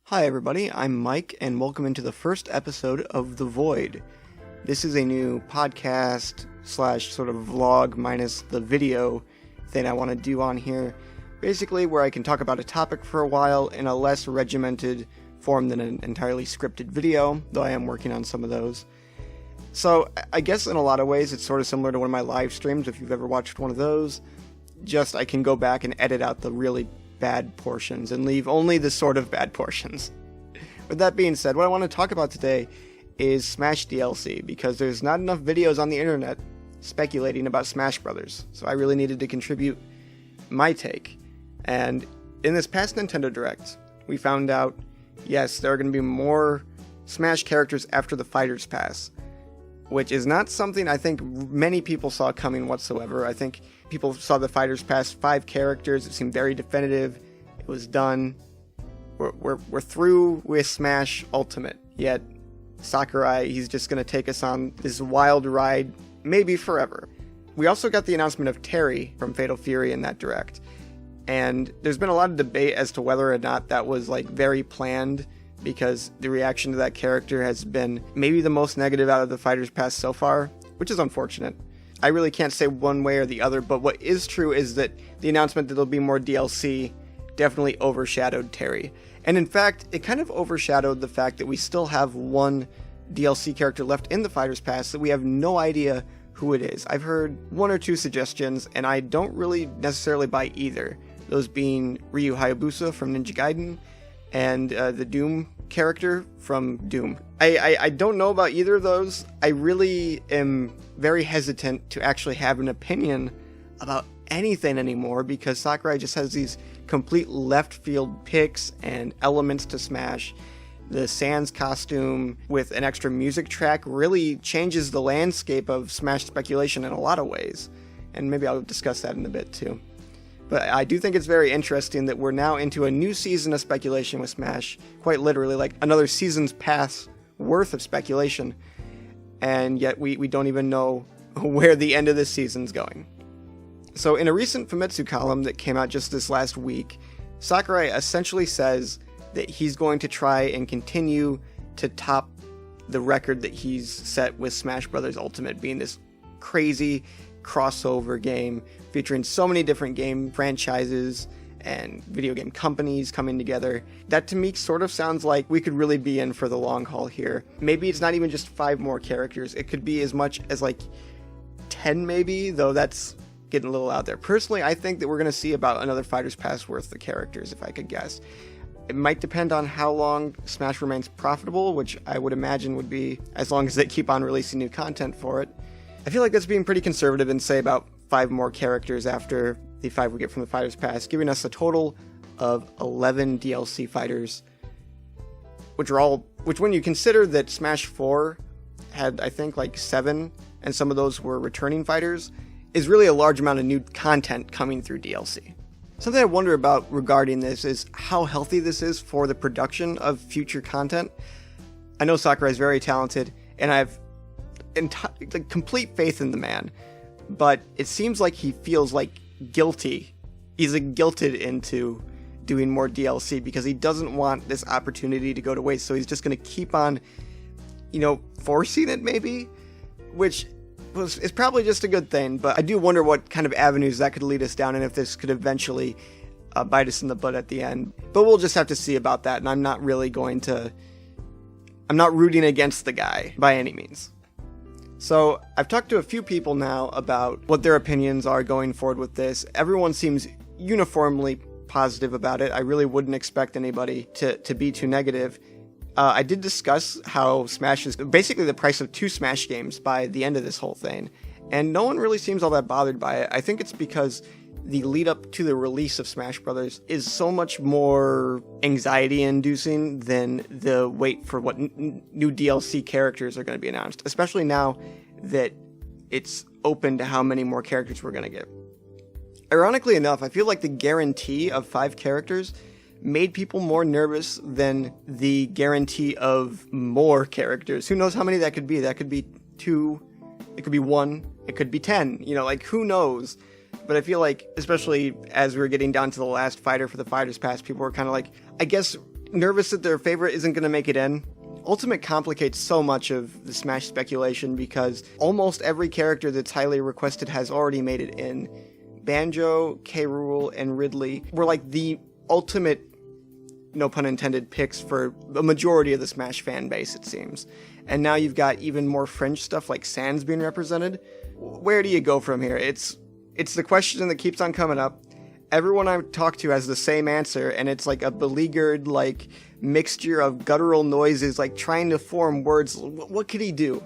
Hi everybody, I'm Mike, and welcome into the first episode of The Void. This is a new podcast slash sort of vlog minus the video thing I want to do on here. Basically where I can talk about a topic for a while in a less regimented form than an entirely scripted video, though I am working on some of those. So I guess in a lot of ways it's sort of similar to one of my live streams, if you've ever watched one of those. Just I can go back and edit out the really bad portions and leave only the sort of bad portions. With that being said, what I want to talk about today is Smash DLC, because there's not enough videos on the internet speculating about Smash Brothers, so I really needed to contribute my take. And in this past Nintendo Direct, we found out, yes, there are going to be more Smash characters after the Fighters Pass, which is not something I think many people saw coming whatsoever. I think people saw the Fighters Pass 5 characters. It seemed very definitive. It was done. We're through with Smash Ultimate. Yet Sakurai, he's just going to take us on this wild ride, maybe forever. We also got the announcement of Terry from Fatal Fury in that Direct. And there's been a lot of debate as to whether or not that was very planned, because the reaction to that character has been maybe the most negative out of the Fighters Pass so far, which is unfortunate. I really can't say one way or the other, but what is true is that the announcement that there'll be more DLC definitely overshadowed Terry. And in fact, it kind of overshadowed the fact that we still have one DLC character left in the Fighters Pass that we have no idea who it is. I've heard one or two suggestions, and I don't really necessarily buy either. Those being Ryu Hayabusa from Ninja Gaiden and the Doom character from Doom. I don't know about either of those. I really am very hesitant to actually have an opinion about anything anymore, because Sakurai just has these complete left field picks and elements to Smash. The Sans costume with an extra music track really changes the landscape of Smash speculation in a lot of ways, and maybe I'll discuss that in a bit too. But I do think it's very interesting that we're now into a new season of speculation with Smash, quite literally, like another season's pass worth of speculation, and yet we don't even know where the end of this season's going. So in a recent Famitsu column that came out just this last week, Sakurai essentially says that he's going to try and continue to top the record that he's set with Smash Bros. Ultimate, being this crazy crossover game featuring so many different game franchises and video game companies coming together. That to me sort of sounds like we could really be in for the long haul here. Maybe it's not even just 5 more characters. It could be as much as 10 maybe, though that's getting a little out there. Personally, I think that we're going to see about another Fighters Pass worth of characters, if I could guess. It might depend on how long Smash remains profitable, which I would imagine would be as long as they keep on releasing new content for it. I feel like that's being pretty conservative and say about 5 more characters after the 5 we get from the Fighters Pass, giving us a total of 11 DLC fighters, which when you consider that Smash 4 had, I think, 7, and some of those were returning fighters, is really a large amount of new content coming through DLC. Something I wonder about regarding this is how healthy this is for the production of future content. I know Sakurai is very talented, and I have complete faith in the man, but it seems like he feels guilty. He's guilted into doing more DLC because he doesn't want this opportunity to go to waste, so he's just going to keep on, forcing it maybe, which is probably just a good thing, but I do wonder what kind of avenues that could lead us down, and if this could eventually bite us in the butt at the end. But we'll just have to see about that, and I'm not rooting against the guy by any means. So I've talked to a few people now about what their opinions are going forward with this. Everyone seems uniformly positive about it. I really wouldn't expect anybody to be too negative. I did discuss how Smash is basically the price of 2 Smash games by the end of this whole thing, and no one really seems all that bothered by it. I think it's because the lead up to the release of Smash Brothers is so much more anxiety inducing than the wait for what new DLC characters are going to be announced, especially now that it's open to how many more characters we're going to get. Ironically enough, I feel like the guarantee of 5 characters made people more nervous than the guarantee of more characters. Who knows how many that could be? That could be 2, it could be 1, it could be 10, who knows? But I feel like, especially as we were getting down to the last fighter for the Fighters Pass, people were kind of I guess nervous that their favorite isn't going to make it in. Ultimate complicates so much of the Smash speculation because almost every character that's highly requested has already made it in. Banjo, K. Rool, and Ridley were like the ultimate, no pun intended, picks for the majority of the Smash fan base, it seems. And now you've got even more fringe stuff like Sans being represented. Where do you go from here? It's the question that keeps on coming up. Everyone I talk to has the same answer, and it's like a beleaguered, like, mixture of guttural noises, like trying to form words. What could he do?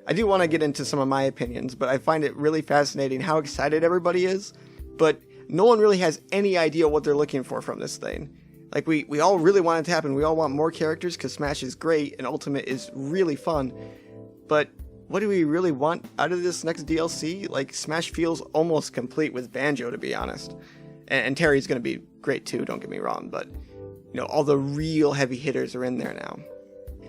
I do want to get into some of my opinions, but I find it really fascinating how excited everybody is, but no one really has any idea what they're looking for from this thing. Like, we all really want it to happen. We all want more characters because Smash is great and Ultimate is really fun, but what do we really want out of this next DLC? Like, Smash feels almost complete with Banjo, to be honest. And Terry's going to be great too, don't get me wrong, but all the real heavy hitters are in there now.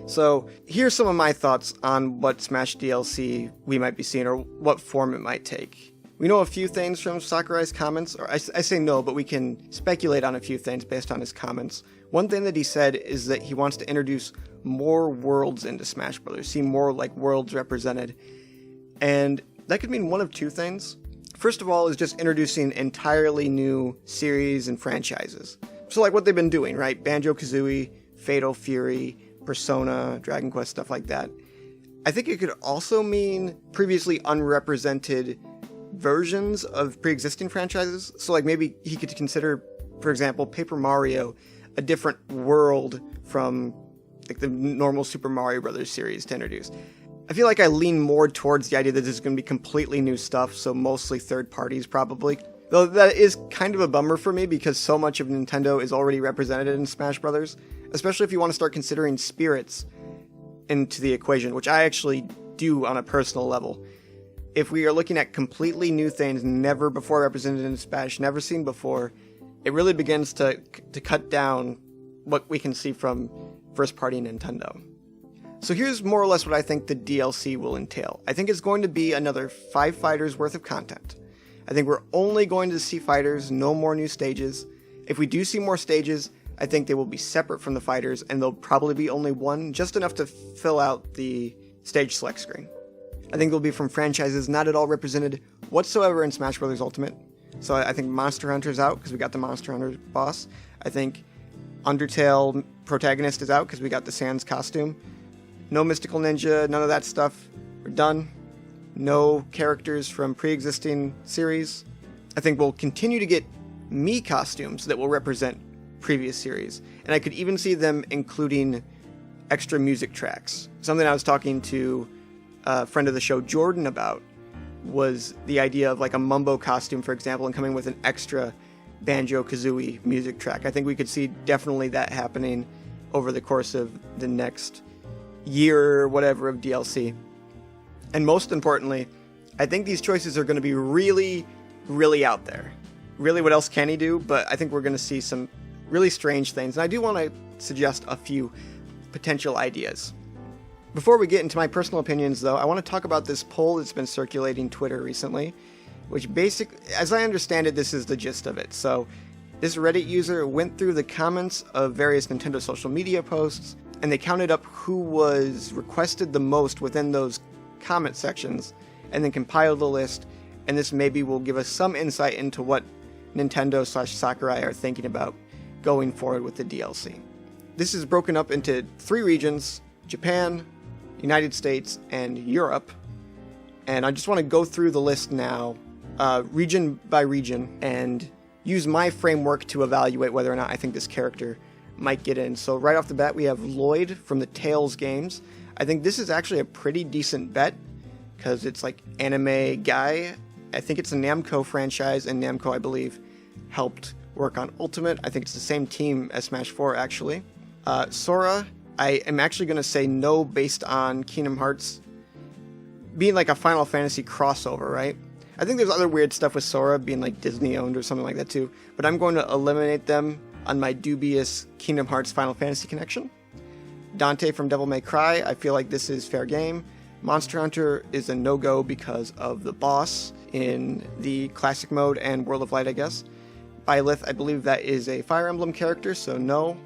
So here's some of my thoughts on what Smash DLC we might be seeing or what form it might take. We know a few things from Sakurai's comments, or I say no, but we can speculate on a few things based on his comments. One thing that he said is that he wants to introduce more worlds into Smash Bros., see more like worlds represented. And that could mean one of two things. First of all is just introducing entirely new series and franchises. So like what they've been doing, right? Banjo-Kazooie, Fatal Fury, Persona, Dragon Quest, stuff like that. I think it could also mean previously unrepresented versions of pre-existing franchises. So like maybe he could consider, for example, Paper Mario a different world from like the normal Super Mario Brothers series to introduce. I feel like I lean more towards the idea that this is going to be completely new stuff, so mostly third parties probably. Though that is kind of a bummer for me because so much of Nintendo is already represented in Smash Bros., especially if you want to start considering spirits into the equation, which I actually do on a personal level. If we are looking at completely new things never before represented in Smash, never seen before, it really begins to cut down what we can see from first-party Nintendo. So here's more or less what I think the DLC will entail. I think it's going to be another 5 fighters worth of content. I think we're only going to see fighters, no more new stages. If we do see more stages, I think they will be separate from the fighters, and there'll probably be only one, just enough to fill out the stage select screen. I think they'll be from franchises not at all represented whatsoever in Smash Bros. Ultimate. So I think Monster Hunter's out, because we got the Monster Hunter boss. I think Undertale protagonist is out, because we got the Sans costume. No Mystical Ninja, none of that stuff. We're done. No characters from pre-existing series. I think we'll continue to get Mii costumes that will represent previous series. And I could even see them including extra music tracks. Something I was talking to a friend of the show, Jordan, about was the idea of like a Mumbo costume, for example, and coming with an extra Banjo-Kazooie music track. I think we could see definitely that happening over the course of the next year or whatever of DLC. And most importantly, I think these choices are going to be really, really out there. Really, what else can he do? But I think we're going to see some really strange things. And I do want to suggest a few potential ideas. Before we get into my personal opinions, though, I want to talk about this poll that's been circulating Twitter recently, which basically, as I understand it, this is the gist of it. So this Reddit user went through the comments of various Nintendo social media posts, and they counted up who was requested the most within those comment sections, and then compiled a list, and this maybe will give us some insight into what Nintendo/Sakurai are thinking about going forward with the DLC. This is broken up into 3 regions: Japan, United States, and Europe. And I just want to go through the list now, region by region, and use my framework to evaluate whether or not I think this character might get in. So right off the bat, we have Lloyd from the Tales games. I think this is actually a pretty decent bet, because it's like anime guy. I think it's a Namco franchise, and Namco, I believe, helped work on Ultimate. I think it's the same team as Smash 4, actually. Sora, I am actually going to say no based on Kingdom Hearts being like a Final Fantasy crossover, right? I think there's other weird stuff with Sora being like Disney owned or something like that too, but I'm going to eliminate them on my dubious Kingdom Hearts Final Fantasy connection. Dante from Devil May Cry, I feel like this is fair game. Monster Hunter is a no-go because of the boss in the classic mode and World of Light, I guess. Byleth, I believe that is a Fire Emblem character, so no.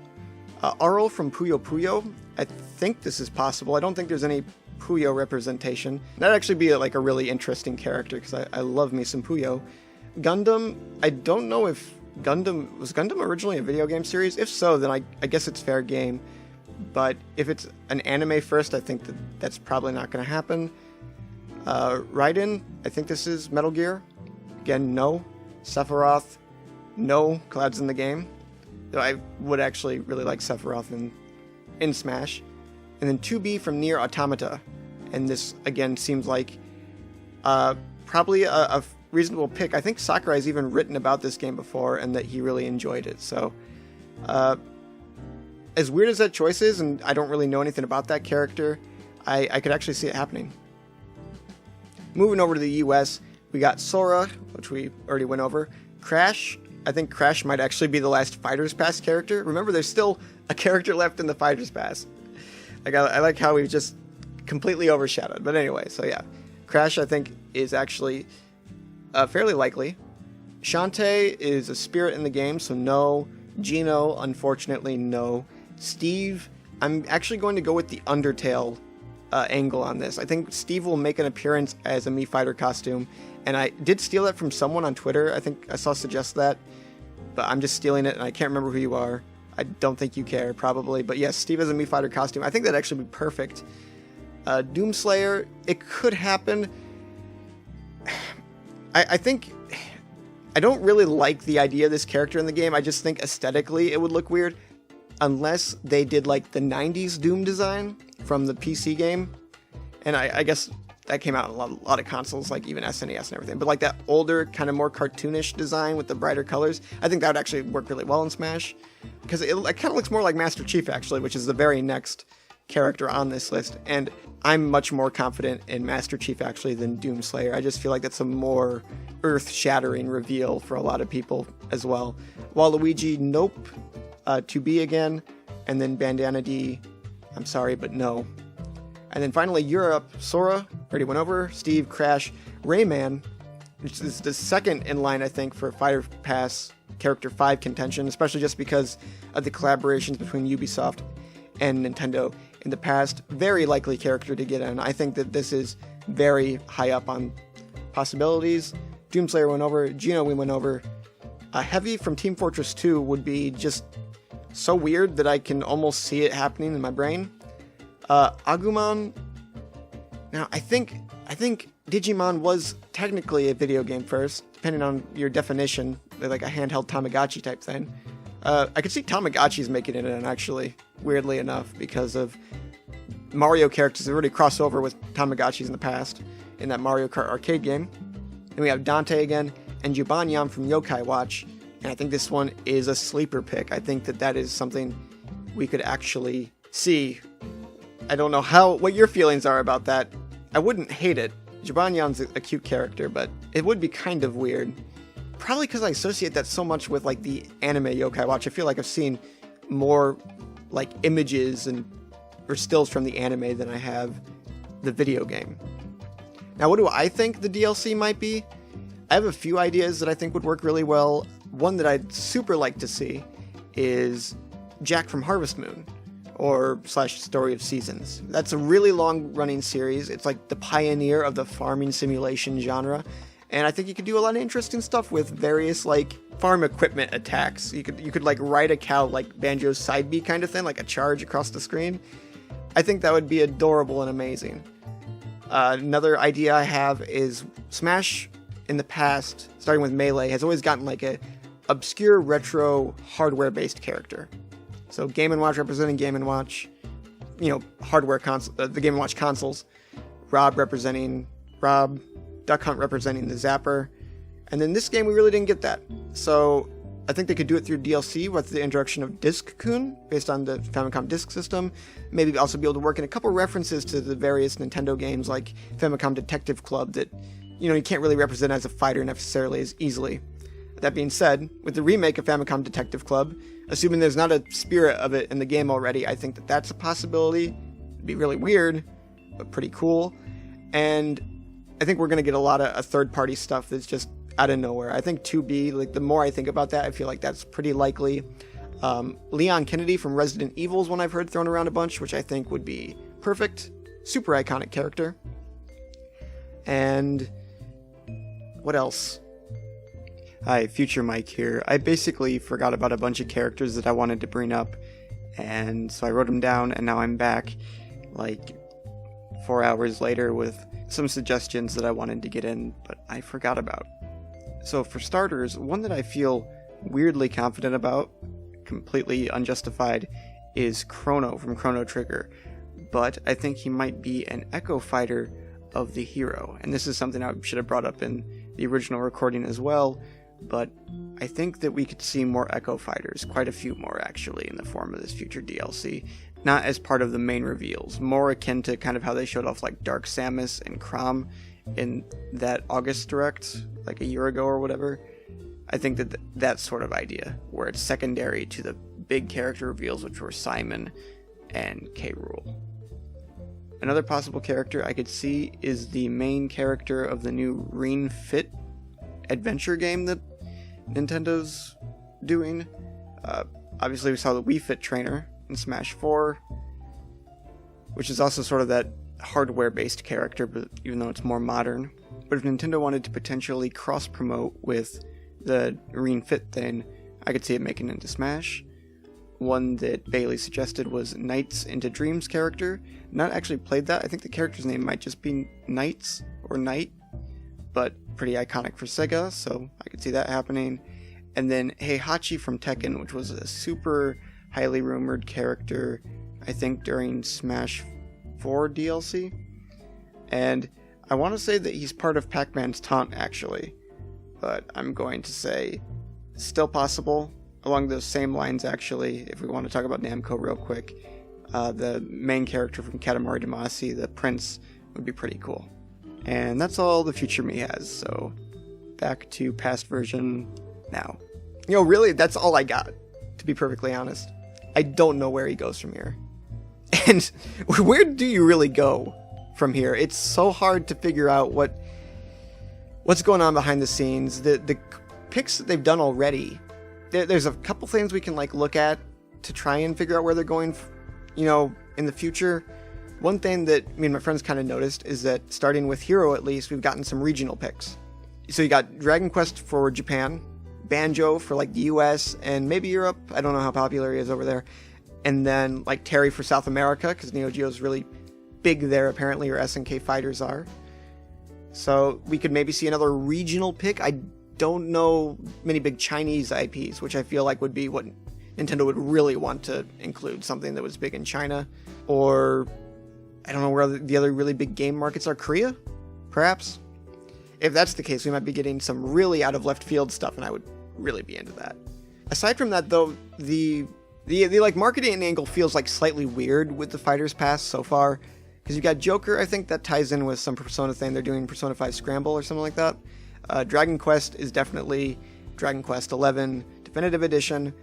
Arl from Puyo Puyo. I think this is possible. I don't think there's any Puyo representation. That'd actually be like a really interesting character because I love me some Puyo. Gundam, I don't know if was Gundam originally a video game series? If so, then I guess it's fair game. But if it's an anime first, I think that's probably not going to happen. Raiden, I think this is Metal Gear. Again, no. Sephiroth, no. Cloud's in the game. Though I would actually really like Sephiroth in Smash. And then 2B from Nier Automata. And this, again, seems like probably a reasonable pick. I think Sakurai's even written about this game before and that he really enjoyed it. So, as weird as that choice is, and I don't really know anything about that character, I could actually see it happening. Moving over to the US, we got Sora, which we already went over. Crash, I think Crash might actually be the last Fighters Pass character. Remember, there's still a character left in the Fighters Pass. Like, I like how we've just completely overshadowed. But anyway, so yeah. Crash, I think, is actually fairly likely. Shantae is a spirit in the game, so no. Gino, unfortunately, no. Steve, I'm actually going to go with the Undertale angle on this. I think Steve will make an appearance as a Mii Fighter costume, and I did steal that from someone on Twitter. I think I saw suggest that, but I'm just stealing it, and I can't remember who you are. I don't think you care, probably, but yes, Steve as a Mii Fighter costume. I think that'd actually be perfect. Doomslayer, it could happen. I think I don't really like the idea of this character in the game. I just think aesthetically it would look weird unless they did like the 90s Doom design from the PC game. And I guess that came out on a lot of consoles, like even SNES and everything. But like that older, kind of more cartoonish design with the brighter colors, I think that would actually work really well in Smash. Because it kind of looks more like Master Chief, actually, which is the very next character on this list. And I'm much more confident in Master Chief, actually, than Doomslayer. I just feel like that's a more earth-shattering reveal for a lot of people as well. Waluigi, nope. 2B again. And then Bandana D, I'm sorry, but no. And then finally, Europe, Sora, already went over. Steve, Crash, Rayman, which is the second in line, I think, for Fighter Pass Character 5 contention, especially just because of the collaborations between Ubisoft and Nintendo in the past. Very likely character to get in. I think that this is very high up on possibilities. Doomslayer went over. Gino, we went over. Heavy from Team Fortress 2 would be just so weird that I can almost see it happening in my brain. Agumon. Now, I think Digimon was technically a video game first, depending on your definition. They're like a handheld Tamagotchi type thing. I could see Tamagotchis making it in, actually, weirdly enough, because of Mario characters that already crossed over with Tamagotchis in the past in that Mario Kart arcade game. Then we have Dante again, and Jubanyan from Yokai Watch, and I think this one is a sleeper pick. I think that is something we could actually see. I don't know what your feelings are about that. I wouldn't hate it. Jubanyan's a cute character, but it would be kind of weird. Probably because I associate that so much with like the anime Yokai Watch. I feel like I've seen more like images or stills from the anime than I have the video game. Now, what do I think the DLC might be? I have a few ideas that I think would work really well. One that I'd super like to see is Jack from Harvest Moon, or / Story of Seasons. That's a really long-running series. It's like the pioneer of the farming simulation genre, and I think you could do a lot of interesting stuff with various like farm equipment attacks. You could like ride a cow like Banjo's side B kind of thing, like a charge across the screen. I think that would be adorable and amazing. Another idea I have is Smash in the past, starting with Melee, has always gotten like a obscure retro hardware-based character. So Game & Watch representing Game & Watch, hardware the Game & Watch consoles. Rob, Duck Hunt representing the Zapper. And then this game, we really didn't get that. So I think they could do it through DLC with the introduction of Disc-kun, based on the Famicom Disk System. Maybe also be able to work in a couple references to the various Nintendo games like Famicom Detective Club that, you can't really represent as a fighter necessarily as easily. That being said, with the remake of Famicom Detective Club, assuming there's not a spirit of it in the game already, I think that's a possibility. It'd be really weird, but pretty cool. And I think we're going to get a lot of third-party stuff that's just out of nowhere. I think 2B, like the more I think about that, I feel like that's pretty likely. Leon Kennedy from Resident Evil is one I've heard thrown around a bunch, which I think would be perfect. Super iconic character. And what else? Hi, Future Mike here. I basically forgot about a bunch of characters that I wanted to bring up, and so I wrote them down, and now I'm back like 4 hours later with some suggestions that I wanted to get in, but I forgot about. So for starters, one that I feel weirdly confident about, completely unjustified, is Chrono from Chrono Trigger. But I think he might be an Echo Fighter of the hero. And this is something I should have brought up in the original recording as well. But I think that we could see more Echo Fighters, quite a few more actually, in the form of this future DLC. Not as part of the main reveals, more akin to kind of how they showed off like Dark Samus and Chrom in that August Direct, like a year ago or whatever. I think that sort of idea, where it's secondary to the big character reveals, which were Simon and K. Rool. Another possible character I could see is the main character of the new Ring Fit adventure game that Nintendo's doing. Obviously we saw the Wii Fit trainer in Smash 4, which is also sort of that hardware-based character, but even though it's more modern. But if Nintendo wanted to potentially cross-promote with the Ring Fit thing, I could see it making it into Smash. One that Bailey suggested was Nights into Dreams character. Not actually played that. I think the character's name might just be Nights or Night, but pretty iconic for Sega, so I could see that happening. And then Heihachi from Tekken, which was a super highly rumored character, I think during Smash 4 DLC. And I want to say that he's part of Pac-Man's taunt, actually. But I'm going to say still possible. Along those same lines, actually, if we want to talk about Namco real quick, the main character from Katamari Damacy, the Prince, would be pretty cool. And that's all the future me has, so back to past version now. Really, that's all I got, to be perfectly honest. I don't know where he goes from here. And where do you really go from here? It's so hard to figure out what's going on behind the scenes. The picks that they've done already, there's a couple things we can look at to try and figure out where they're going, in the future. One thing that me and my friends kind of noticed is that starting with Hero, at least, we've gotten some regional picks. So you got Dragon Quest for Japan, Banjo for the US and maybe Europe. I don't know how popular he is over there. And then Terry for South America, because Neo Geo's really big there apparently, or SNK Fighters are. So we could maybe see another regional pick. I don't know many big Chinese IPs, which I feel like would be what Nintendo would really want to include, something that was big in China. Or I don't know where the other really big game markets are. Korea, perhaps? If that's the case, we might be getting some really out of left field stuff, and I would really be into that. Aside from that, though, the marketing angle feels slightly weird with the Fighters Pass so far, because you got Joker. I think that ties in with some Persona thing. They're doing Persona 5 Scramble or something like that. Dragon Quest is definitely Dragon Quest 11 Definitive Edition.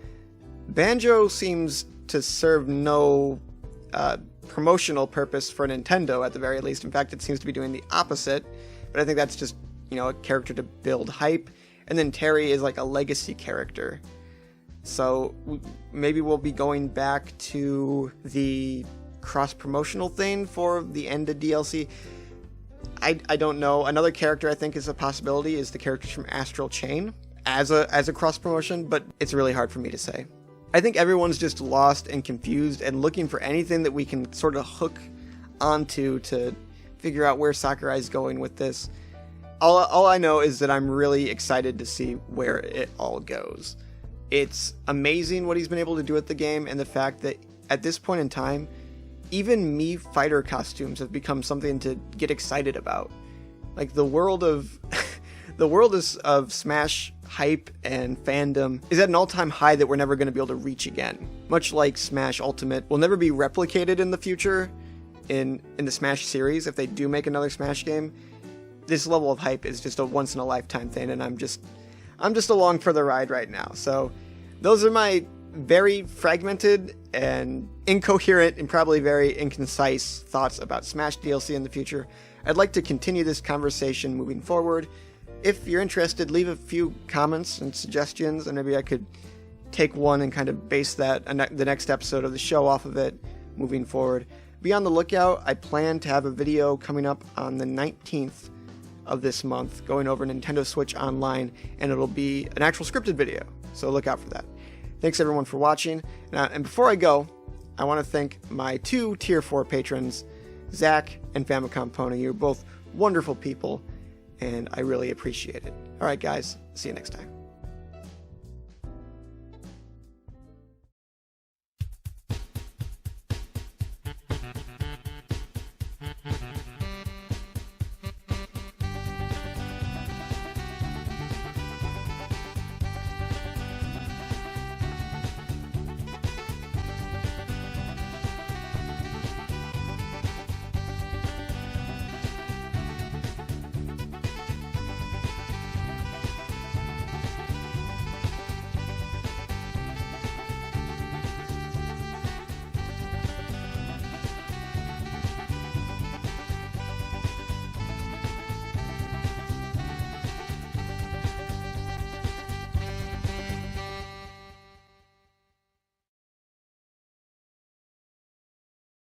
Banjo seems to serve no promotional purpose for Nintendo, at the very least. In fact, it seems to be doing the opposite, but I think that's just, a character to build hype. And then Terry is a legacy character. So maybe we'll be going back to the cross-promotional thing for the end of DLC. I don't know. Another character I think is a possibility is the characters from Astral Chain as a cross-promotion, but it's really hard for me to say. I think everyone's just lost and confused and looking for anything that we can sort of hook onto to figure out where Sakurai's going with this. All I know is that I'm really excited to see where it all goes. It's amazing what he's been able to do with the game, and the fact that at this point in time, even Mii fighter costumes have become something to get excited about. The world of of Smash hype and fandom is at an all-time high that we're never going to be able to reach again. Much like Smash Ultimate will never be replicated in the future in the Smash series. If they do make another Smash game, this level of hype is just a once-in-a-lifetime thing, and I'm just along for the ride right now. So those are my very fragmented and incoherent and probably very inconcise thoughts about Smash DLC in the future. I'd like to continue this conversation moving forward. If you're interested, leave a few comments and suggestions, and maybe I could take one and kind of base that the next episode of the show off of it moving forward. Be on the lookout. I plan to have a video coming up on the 19th of this month going over Nintendo Switch Online, and it'll be an actual scripted video, so look out for that. Thanks everyone for watching, and before I go, I want to thank my 2 Tier 4 patrons, Zach and Famicom Pony. You're both wonderful people, and I really appreciate it. Alright guys, see you next time.